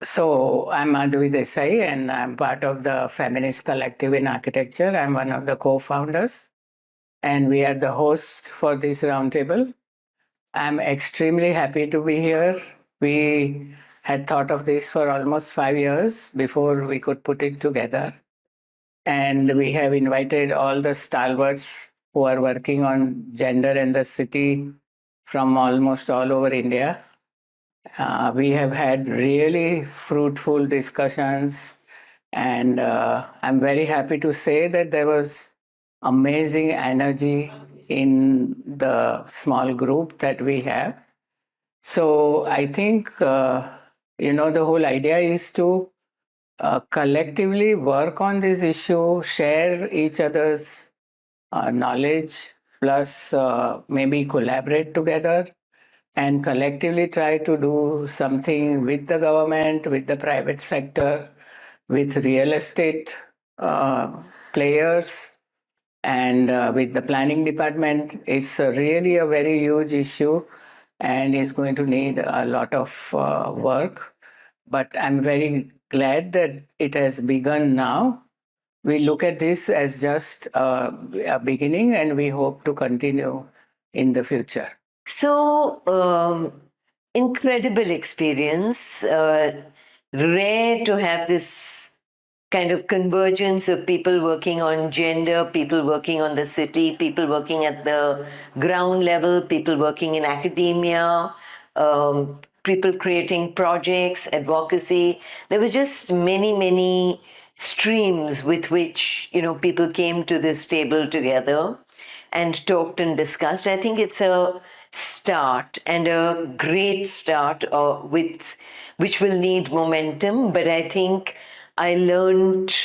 So I'm Madhavi Desai, and I'm part of the Feminist Collective in Architecture. I'm one of the co-founders, and we are the host for this roundtable. I'm extremely happy to be here. We had thought of this for almost 5 years before we could put it together. And we have invited all the stalwarts who are working on gender in the city from almost all over India. We have had really fruitful discussions, and I'm very happy to say that there was amazing energy in the small group that we have. So I think, the whole idea is to collectively work on this issue, share each other's knowledge, plus maybe collaborate together and collectively try to do something with the government, with the private sector, with real estate players, and with the planning department. It's really a very huge issue and is going to need a lot of work. But I'm very glad that it has begun now. We look at this as just a beginning, and we hope to continue in the future. So, incredible experience. Rare to have this kind of convergence of people working on gender, people working on the city, people working at the ground level, people working in academia, people creating projects, advocacy. There were just many, many streams with which, people came to this table together and talked and discussed. I think it's a start, and a great start with which will need momentum. But I think I learned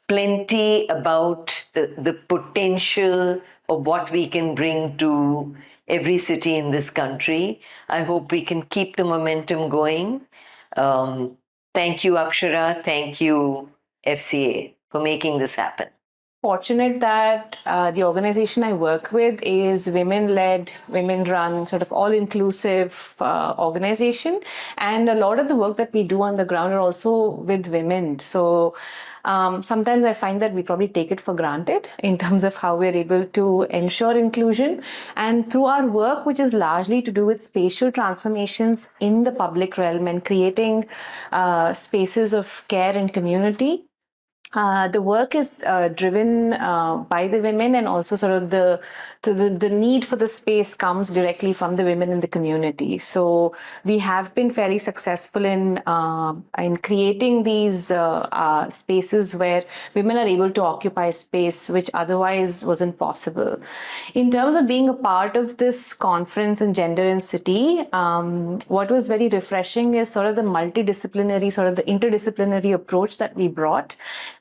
plenty about the potential of what we can bring to every city in this country. I hope we can keep the momentum going. Thank you, Akshara. Thank you, FCA, for making this happen. Fortunate that the organization I work with is women-led, women-run, sort of all-inclusive organization. And a lot of the work that we do on the ground are also with women. So sometimes I find that we probably take it for granted in terms of how we're able to ensure inclusion. And through our work, which is largely to do with spatial transformations in the public realm and creating spaces of care and community, the work is driven by the women, and also sort of the need for the space comes directly from the women in the community. So we have been fairly successful in creating these spaces where women are able to occupy space which otherwise wasn't possible. In terms of being a part of this conference in Gender in City, what was very refreshing is sort of the multidisciplinary, sort of the interdisciplinary approach that we brought.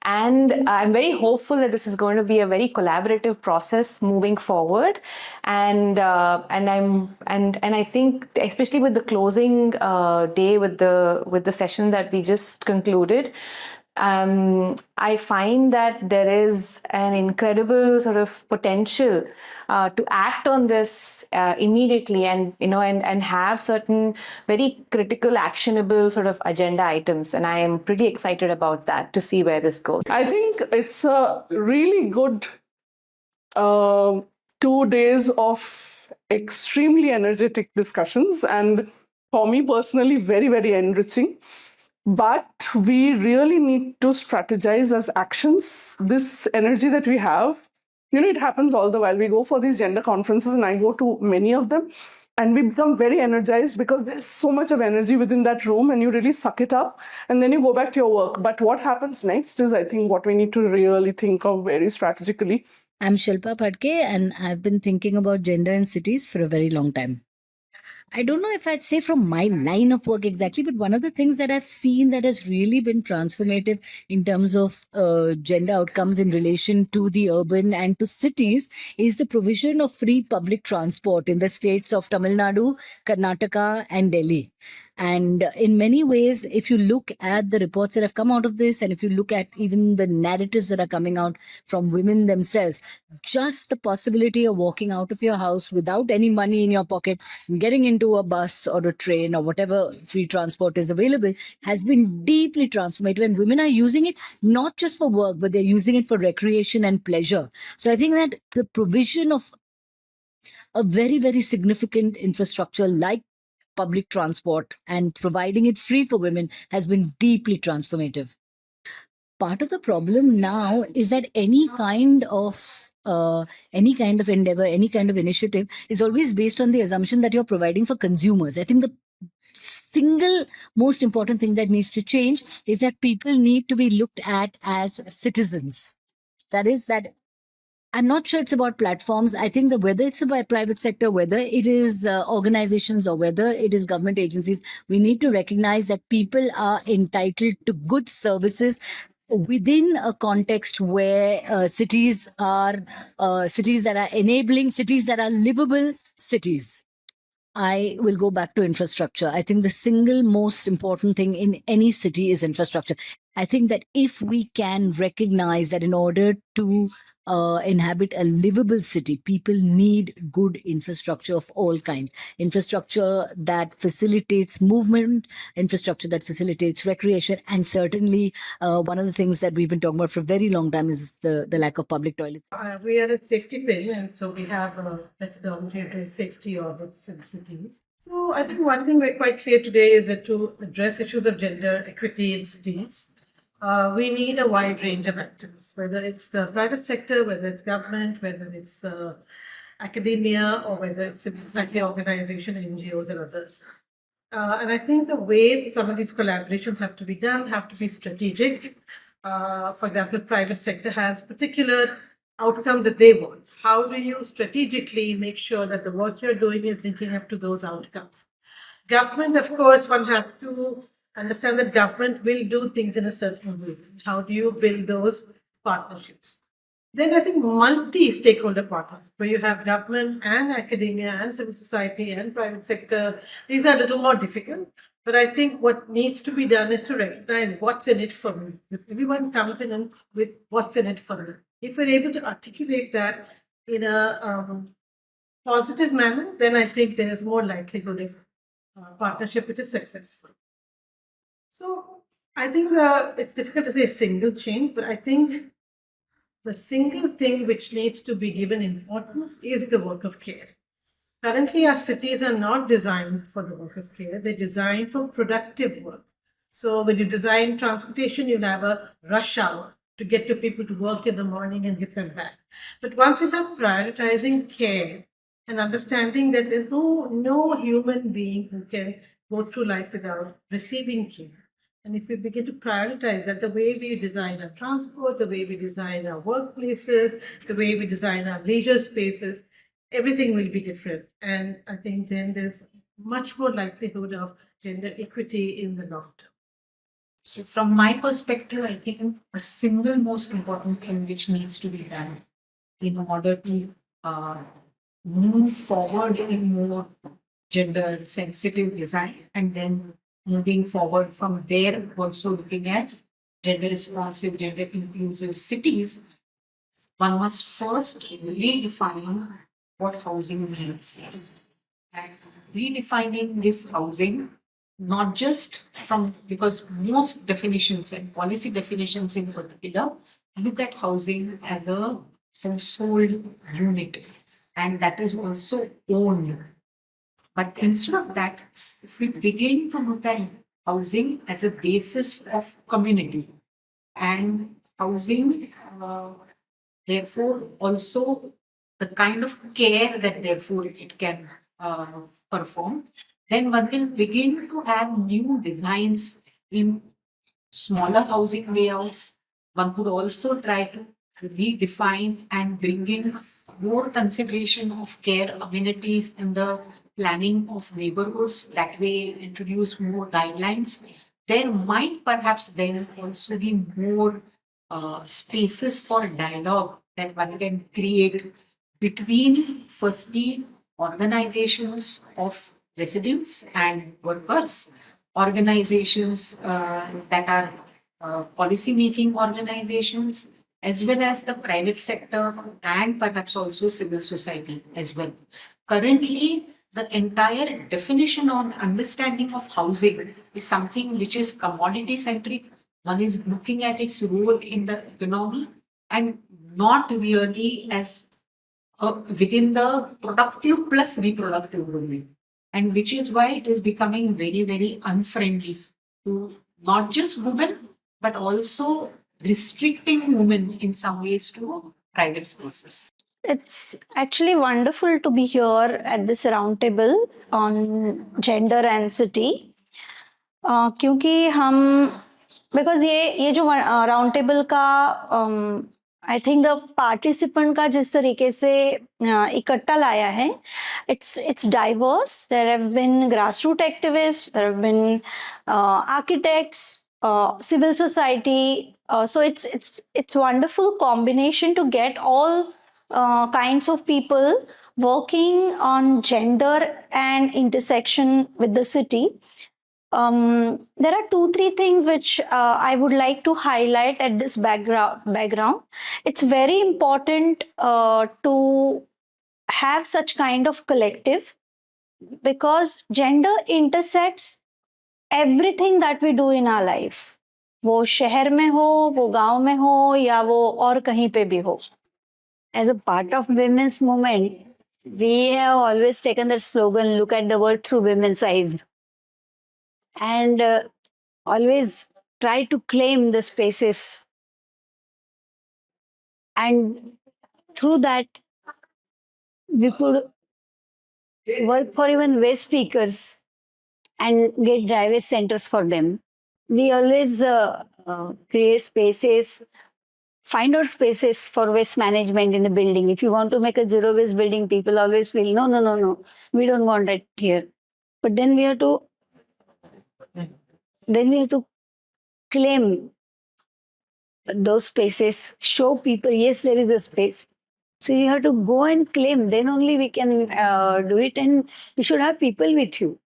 And I'm very hopeful that this is going to be a very collaborative process moving forward. And I think, especially with the closing day, with the session that we just concluded, I find that there is an incredible sort of potential to act on this immediately, and have certain very critical, actionable sort of agenda items. And I am pretty excited about that, to see where this goes. I think it's a really good 2 days of extremely energetic discussions, and for me personally, very, very enriching. But we really need to strategize as actions. This energy that we have, it happens all the while. We go for these gender conferences, and I go to many of them, and we become very energized because there's so much of energy within that room, and you really suck it up, and then you go back to your work. But what happens next is, I think, what we need to really think of very strategically. I'm Shilpa Phadke, and I've been thinking about gender in cities for a very long time. I don't know if I'd say from my line of work exactly, but one of the things that I've seen that has really been transformative in terms of gender outcomes in relation to the urban and to cities is the provision of free public transport in the states of Tamil Nadu, Karnataka, and Delhi. And in many ways, if you look at the reports that have come out of this, and if you look at even the narratives that are coming out from women themselves, just the possibility of walking out of your house without any money in your pocket, getting into a bus or a train or whatever free transport is available, has been deeply transformative. And women are using it not just for work, but they're using it for recreation and pleasure. So I think that the provision of a very, very significant infrastructure like public transport and providing it free for women has been deeply transformative. Part of the problem now is that any kind of endeavor, any kind of initiative is always based on the assumption that you're providing for consumers. I think the single most important thing that needs to change is that people need to be looked at as citizens. That is, that I'm not sure it's about platforms. I think that whether it's about private sector, whether it is organizations, or whether it is government agencies, we need to recognize that people are entitled to good services within a context where cities that are enabling, cities that are livable cities. I will go back to infrastructure. I think the single most important thing in any city is infrastructure. I think that if we can recognize that in order to inhabit a livable city, people need good infrastructure of all kinds. Infrastructure that facilitates movement, infrastructure that facilitates recreation, and certainly one of the things that we've been talking about for a very long time is the lack of public toilets. We are at Safety Pin, and so we have a methodology to safety audits in cities. So I think one thing we're quite clear today is that to address issues of gender equity in cities, we need a wide range of actors, whether it's the private sector, whether it's government, whether it's academia, or whether it's civil society organization, NGOs, and others. And I think the way some of these collaborations have to be done have to be strategic. For example, private sector has particular outcomes that they want. How do you strategically make sure that the work you're doing is linking up to those outcomes? Government, of course, one has to understand that government will do things in a certain way. How do you build those partnerships? Then I think multi-stakeholder partnership, where you have government and academia and civil society and private sector. These are a little more difficult, but I think what needs to be done is to recognize what's in it for me. If everyone comes in and with what's in it for them, if we're able to articulate that in a positive manner, then I think there is more likelihood of partnership which is successful. So I think it's difficult to say a single change, but I think the single thing which needs to be given importance is the work of care. Currently, our cities are not designed for the work of care. They're designed for productive work. So when you design transportation, you'll have a rush hour to get your people to work in the morning and get them back. But once we start prioritizing care and understanding that there's no human being who can go through life without receiving care, and if we begin to prioritize that, the way we design our transport, the way we design our workplaces, the way we design our leisure spaces, everything will be different. And I think then there's much more likelihood of gender equity in the long term. So from my perspective, I think the single most important thing which needs to be done in order to move forward in more gender sensitive design, and then moving forward from there, also looking at gender responsive, gender inclusive cities, one must first redefine what housing means. And redefining this housing, not just from, because most definitions and policy definitions in particular look at housing as a household unit, and that is also owned. But instead of that, if we begin to look at housing as a basis of community, and housing, therefore, also the kind of care that therefore it can perform, then one will begin to have new designs in smaller housing layouts. One could also try to redefine and bring in more consideration of care amenities in the planning of neighborhoods, that way introduce more guidelines. There might perhaps then also be more spaces for dialogue that one can create between, firstly, organizations of residents and workers, organizations that are policy making organizations, as well as the private sector and perhaps also civil society as well. Currently, the entire definition on understanding of housing is something which is commodity centric. One is looking at its role in the economy and not really as within the productive plus reproductive domain. And which is why it is becoming very, very unfriendly to not just women, but also restricting women in some ways to private spaces. It's actually wonderful to be here at this roundtable on gender and city. क्योंकि हम because ये जो round table का I think the participant का जिस तरीके से इकट्ठा लाया है it's diverse there have been grass root activist there have been architects civil society so it's wonderful combination to get all kinds of people working on gender and intersection with the city. There are 2-3 things which I would like to highlight at this background. It's very important to have such kind of collective because gender intersects everything that we do in our life. वो शहर में हो, वो गांव में हो या वो और कहीं पे भी हो. As a part of women's movement, we have always taken that slogan, look at the world through women's eyes. And always try to claim the spaces. And through that, we could work for even waste speakers and get driveway centers for them. We always create spaces, find out spaces for waste management in the building. If you want to make a zero waste building, people always feel, no, we don't want that here. But then we have to claim those spaces, show people, yes, there is a space. So you have to go and claim, then only we can do it, and you should have people with you.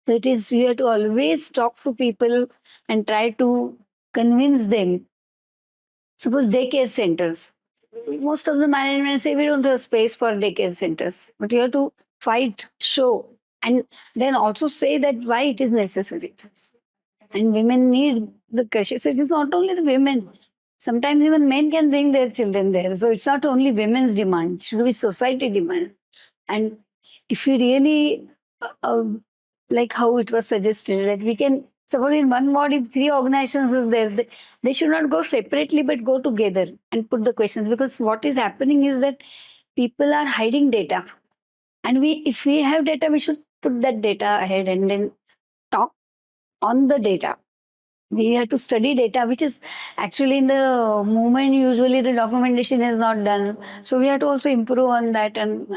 So it is, you have to always talk to people and try to convince them. Suppose daycare centers. Most of the management say we don't have space for daycare centers, but you have to fight, show, and then also say that why it is necessary. And women need the creches. So it is not only the women. Sometimes even men can bring their children there. So it's not only women's demand, it should be society demand. And if we really, like how it was suggested, that we can, suppose in one ward, if 3 organizations are there, they should not go separately but go together and put the questions. Because what is happening is that people are hiding data. And if we have data, we should put that data ahead and then talk on the data. We have to study data, which is actually in the movement, usually the documentation is not done. So we have to also improve on that. And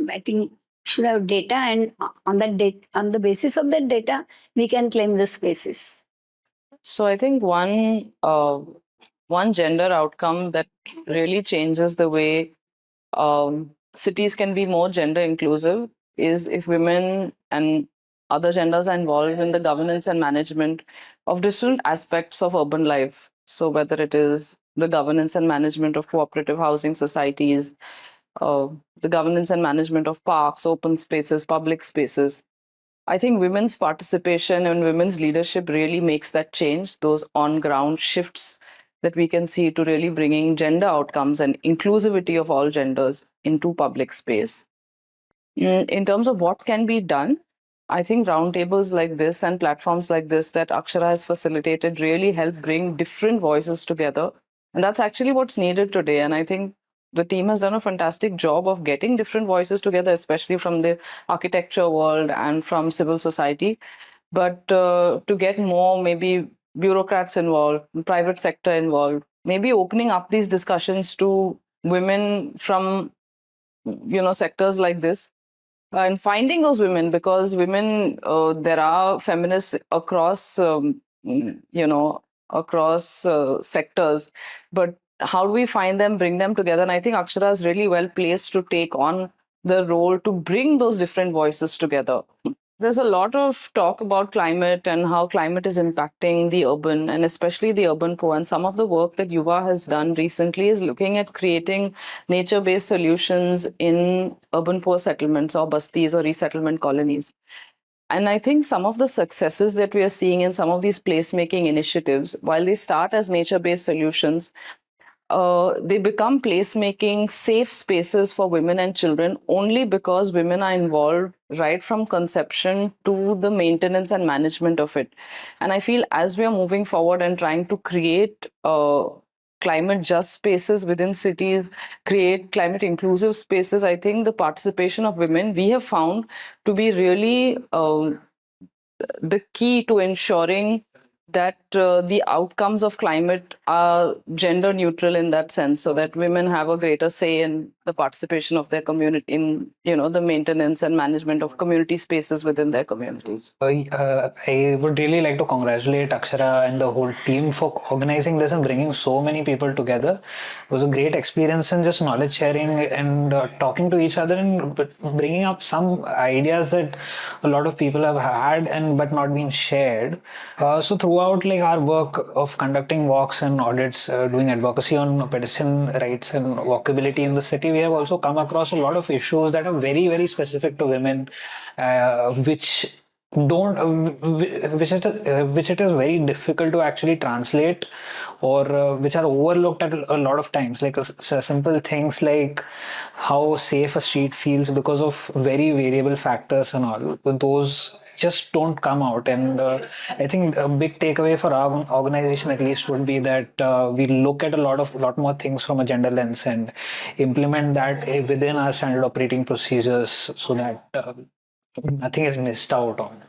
I think should have data, and on the basis of that data, we can claim the spaces. So I think one gender outcome that really changes the way cities can be more gender inclusive is if women and other genders are involved in the governance and management of different aspects of urban life. So whether it is the governance and management of cooperative housing societies, the governance and management of parks, open spaces, public spaces. I think women's participation and women's leadership really makes that change, those on-ground shifts that we can see to really bringing gender outcomes and inclusivity of all genders into public space. In terms of what can be done, I think roundtables like this and platforms like this that Akshara has facilitated really help bring different voices together. And that's actually what's needed today. And I think the team has done a fantastic job of getting different voices together, especially from the architecture world and from civil society. But to get more maybe bureaucrats involved, private sector involved, maybe opening up these discussions to women from sectors like this, and finding those women, because women, there are feminists across across sectors, but how do we find them, bring them together? And I think Akshara is really well placed to take on the role to bring those different voices together. There's a lot of talk about climate and how climate is impacting the urban and especially the urban poor. And some of the work that Yuva has done recently is looking at creating nature-based solutions in urban poor settlements or bastis or resettlement colonies. And I think some of the successes that we are seeing in some of these placemaking initiatives, while they start as nature-based solutions, they become placemaking safe spaces for women and children only because women are involved right from conception to the maintenance and management of it. And I feel as we are moving forward and trying to create climate just spaces within cities, create climate inclusive spaces, I think the participation of women we have found to be really the key to ensuring that the outcomes of climate are gender neutral in that sense, so that women have a greater say in the participation of their community in, the maintenance and management of community spaces within their communities. I would really like to congratulate Akshara and the whole team for organizing this and bringing so many people together. It was a great experience in just knowledge sharing and talking to each other and bringing up some ideas that a lot of people have had but not been shared. So throughout our work of conducting walks and audits, doing advocacy on pedestrian rights and walkability in the city, we have also come across a lot of issues that are very, very specific to women, which it is very difficult to actually translate, or which are overlooked at a lot of times, simple things like how safe a street feels because of very variable factors and all. Those just don't come out, and I think a big takeaway for our organization at least would be that we look at a lot more things from a gender lens and implement that within our standard operating procedures so that nothing is missed out on.